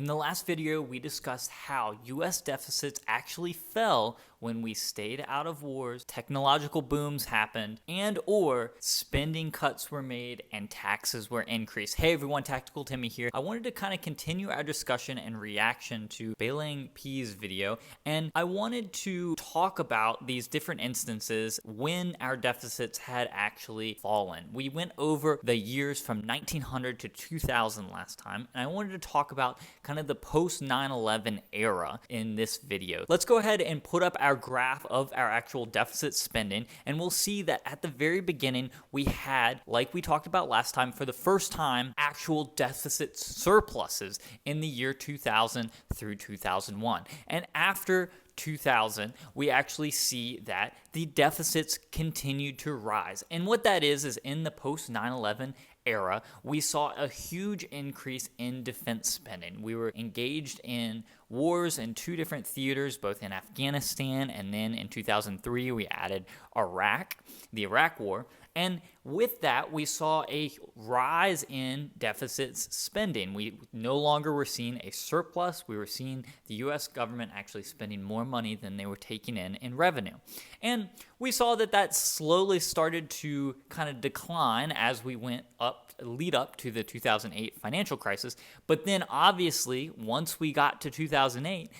In the last video, we discussed how US deficits actually fell when we stayed out of wars, technological booms happened, and or spending cuts were made and taxes were increased. Hey everyone, Tactical Timmy here. I wanted to kind of continue our discussion and reaction to Bailing P's video, and I wanted to talk about these different instances when our deficits had actually fallen. We went over the years from 1900 to 2000 last time, and I wanted to talk about kind of the post 9/11 era in this video. Let's go ahead and put up our graph of our actual deficit spending, and we'll see that at the very beginning we had, like we talked about last time, for the first time actual deficit surpluses in the year 2000 through 2001. And after 2000, we actually see that the deficits continued to rise. And what that is in the post 9/11 era, we saw a huge increase in defense spending. We were engaged in wars in two different theaters, both in Afghanistan, and then in 2003 we added Iraq, the Iraq War. And with that, we saw a rise in deficits spending. We no longer were seeing a surplus. We were seeing the U.S. government actually spending more money than they were taking in revenue. And we saw that slowly started to kind of decline as we lead up to the 2008 financial crisis. But then obviously, once we got to 2008,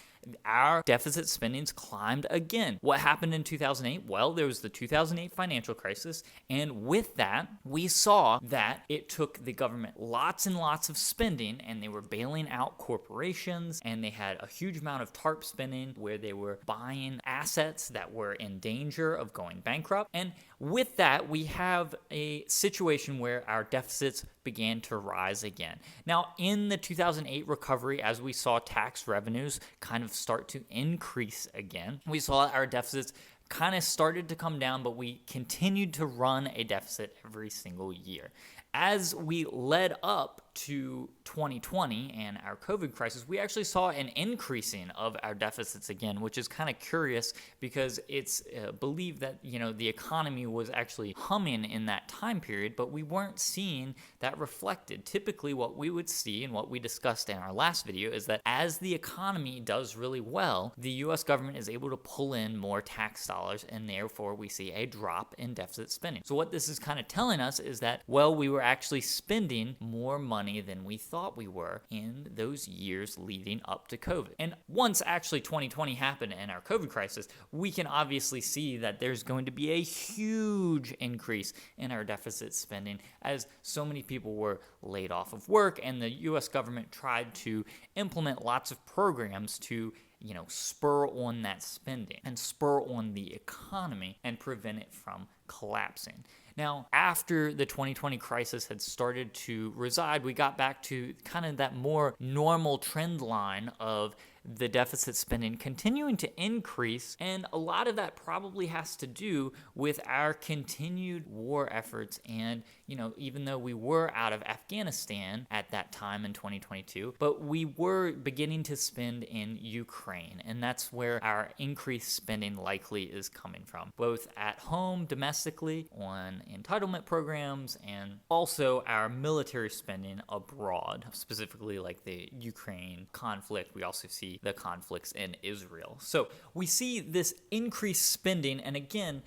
our deficit spendings climbed again. What happened in 2008? Well, there was the 2008 financial crisis, and with that, we saw that it took the government lots and lots of spending, and they were bailing out corporations, and they had a huge amount of TARP spending where they were buying assets that were in danger of going bankrupt. And with that, we have a situation where our deficits began to rise again. Now, in the 2008 recovery, as we saw tax revenues kind of start to increase again, we saw our deficits kind of started to come down, but we continued to run a deficit every single year. As we led up to 2020 and our COVID crisis, we actually saw an increasing of our deficits again, which is kind of curious because it's believed that, the economy was actually humming in that time period, but we weren't seeing that reflected. Typically, what we would see and what we discussed in our last video is that as the economy does really well, the U.S. government is able to pull in more tax dollars, and therefore we see a drop in deficit spending. So what this is kind of telling us is that, well, we were actually spending more money than we thought we were in those years leading up to COVID. And once actually 2020 happened and our COVID crisis, we can obviously see that there's going to be a huge increase in our deficit spending as so many people were laid off of work, and the U.S. government tried to implement lots of programs to spur on that spending and spur on the economy and prevent it from collapsing. Now, after the 2020 crisis had started to reside, we got back to kind of that more normal trend line of the deficit spending continuing to increase, and a lot of that probably has to do with our continued war efforts. And even though we were out of Afghanistan at that time in 2022, but we were beginning to spend in Ukraine, and that's where our increased spending likely is coming from, both at home domestically on entitlement programs and also our military spending abroad, specifically like the Ukraine conflict. We also see the conflicts in Israel. So we see this increased spending, and again,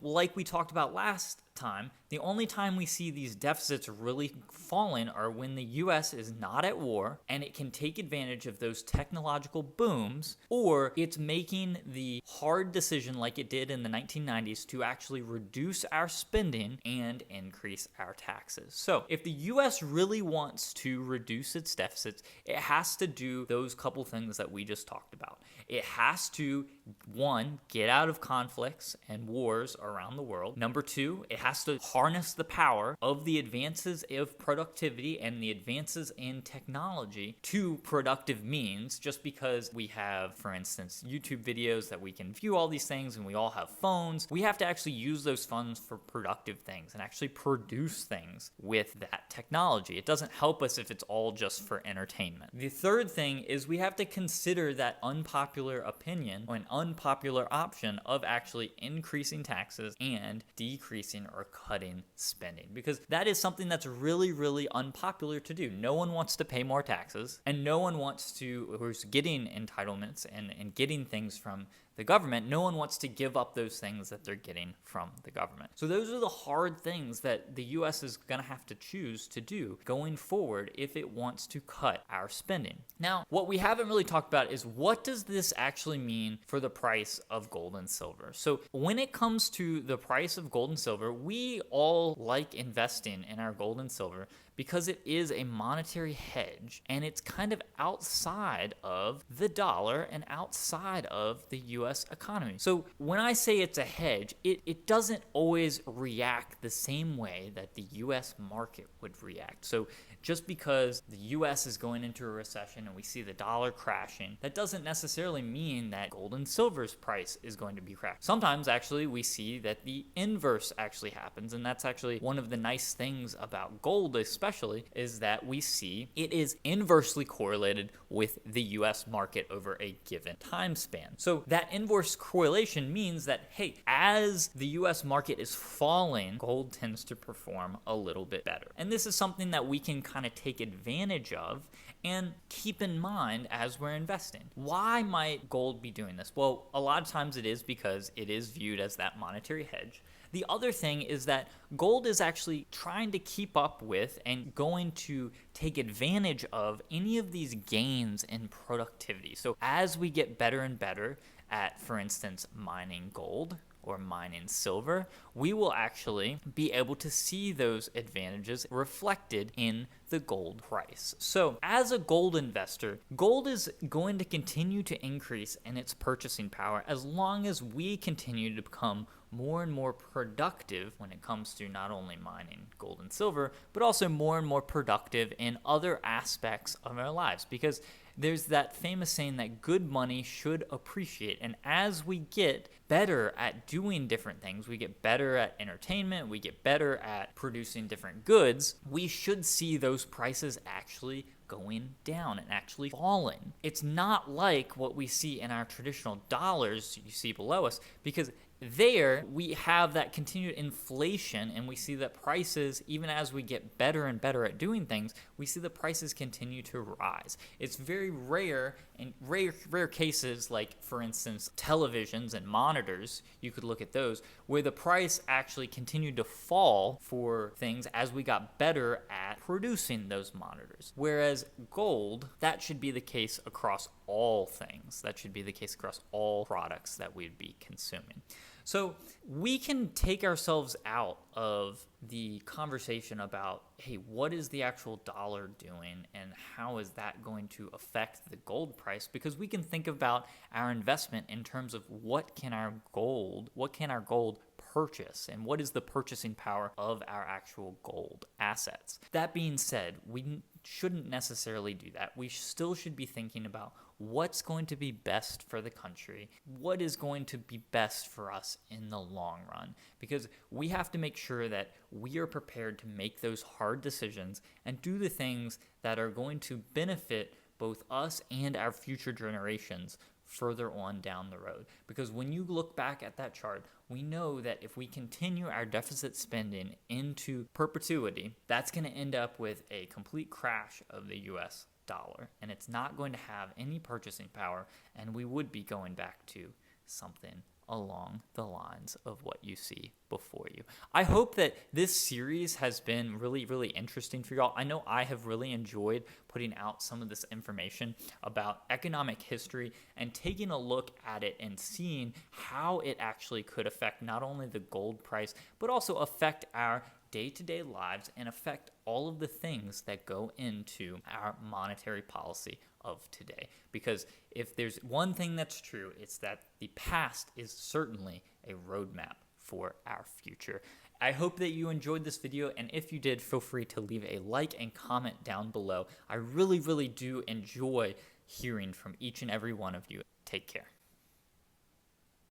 like we talked about last time, the only time we see these deficits really falling are when the U.S. is not at war and it can take advantage of those technological booms, or it's making the hard decision like it did in the 1990s to actually reduce our spending and increase our taxes. So if the U.S. really wants to reduce its deficits, it has to do those couple things that we just talked about. It has to, one, get out of conflicts and wars around the world. Number two, it has to harness the power of the advances of productivity and the advances in technology to productive means. Just because we have, for instance, YouTube videos that we can view all these things and we all have phones, we have to actually use those funds for productive things and actually produce things with that technology. It doesn't help us if it's all just for entertainment. The third thing is we have to consider that unpopular opinion or an unpopular option of actually increasing taxes and decreasing or cutting spending, because that is something that's really, really unpopular to do. No one wants to pay more taxes, and no one wants to, who's getting entitlements and getting things from the government, no one wants to give up those things that they're getting from the government. So those are the hard things that the US is going to have to choose to do going forward if it wants to cut our spending. Now, what we haven't really talked about is what does this actually mean for the price of gold and silver? So when it comes to the price of gold and silver, we all like investing in our gold and silver because it is a monetary hedge and it's kind of outside of the dollar and outside of the US economy. So when I say it's a hedge, it doesn't always react the same way that the US market would react. So just because the US is going into a recession and we see the dollar crashing, that doesn't necessarily mean that gold and silver's price is going to be crashed. Sometimes actually we see that the inverse actually happens, and that's actually one of the nice things about gold especially, is that we see it is inversely correlated with the US market over a given time span. So that inverse correlation means that, hey, as the US market is falling, gold tends to perform a little bit better. And this is something that we can kind of take advantage of and keep in mind as we're investing. Why might gold be doing this? Well, a lot of times it is because it is viewed as that monetary hedge. The other thing is that gold is actually trying to keep up with and going to take advantage of any of these gains in productivity. So as we get better and better at, for instance, mining gold or mining silver, we will actually be able to see those advantages reflected in the gold price. So as a gold investor, gold is going to continue to increase in its purchasing power as long as we continue to become more and more productive when it comes to not only mining gold and silver, but also more and more productive in other aspects of our lives. Because there's that famous saying that good money should appreciate. And as we get better at doing different things, we get better at entertainment, we get better at producing different goods, we should see those prices actually going down and actually falling. It's not like what we see in our traditional dollars you see below us, because there we have that continued inflation, and we see that prices, even as we get better and better at doing things, we see the prices continue to rise. It's very rare, in rare cases, like for instance televisions and monitors, you could look at those, where the price actually continued to fall for things as we got better at producing those monitors. Whereas gold, that should be the case across all things. That should be the case across all products that we'd be consuming. So we can take ourselves out of the conversation about, hey, what is the actual dollar doing and how is that going to affect the gold price? Because we can think about our investment in terms of what can our gold purchase, and what is the purchasing power of our actual gold assets. That being said, we shouldn't necessarily do that. We still should be thinking about what's going to be best for the country, what is going to be best for us in the long run, because we have to make sure that we are prepared to make those hard decisions and do the things that are going to benefit both us and our future generations further on down the road. Because when you look back at that chart, we know that if we continue our deficit spending into perpetuity, that's going to end up with a complete crash of the US dollar, and it's not going to have any purchasing power, and we would be going back to something along the lines of what you see before you. I hope that this series has been really, really interesting for y'all. I know I have really enjoyed putting out some of this information about economic history and taking a look at it and seeing how it actually could affect not only the gold price, but also affect our day-to-day lives and affect all of the things that go into our monetary policy of today. Because if there's one thing that's true, it's that the past is certainly a roadmap for our future. I hope that you enjoyed this video, and if you did, feel free to leave a like and comment down below. I really, really do enjoy hearing from each and every one of you. Take care.